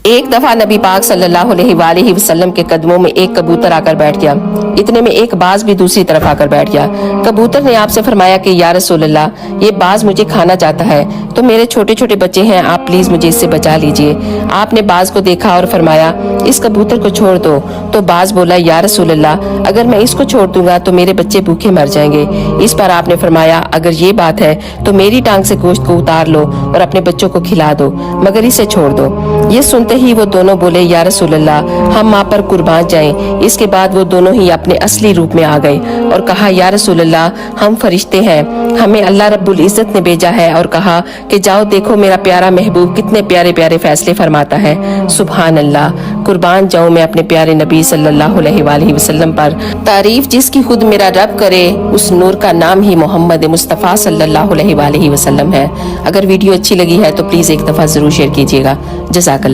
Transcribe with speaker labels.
Speaker 1: ایک دفعہ نبی پاک صلی اللہ علیہ وآلہ وسلم کے قدموں میں ایک کبوتر آ کر بیٹھ گیا۔ اتنے میں ایک باز بھی دوسری طرف آ کر بیٹھ گیا۔ کبوتر نے آپ سے فرمایا کہ یا رسول اللہ، یہ باز مجھے کھانا چاہتا ہے، تو میرے چھوٹے چھوٹے بچے ہیں، آپ پلیز مجھے اس سے بچا لیجئے۔ آپ نے باز کو دیکھا اور فرمایا اس کبوتر کو چھوڑ دو۔ تو باز بولا یا رسول اللہ، اگر میں اس کو چھوڑ دوں گا تو میرے بچے بھوکے مر جائیں گے۔ اس پر آپ نے فرمایا اگر یہ بات ہے تو میری ٹانگ سے گوشت کو اتار لو اور اپنے بچوں کو کھلا دو، مگر اسے چھوڑ دو۔ یہ سنتے ہی وہ دونوں بولے یا رسول اللہ، ہم آپ پر قربان جائیں۔ اس کے بعد وہ دونوں ہی اپنے اصلی روپ میں آ گئے اور کہا یا رسول اللہ، ہم فرشتے ہیں، ہمیں اللہ رب العزت نے بھیجا ہے اور کہا کہ جاؤ دیکھو میرا پیارا محبوب کتنے پیارے پیارے فیصلے فرماتا ہے۔ سبحان اللہ، قربان جاؤں میں اپنے پیارے نبی صلی اللہ علیہ وآلہ وسلم پر۔ تعریف جس کی خود میرا رب کرے، اس نور کا نام ہی محمد مصطفیٰ صلی اللہ علیہ وآلہ وسلم ہے۔ اگر ویڈیو اچھی لگی ہے تو پلیز ایک دفعہ ضرور شیئر کیجیے گا۔ جزاک اللہ۔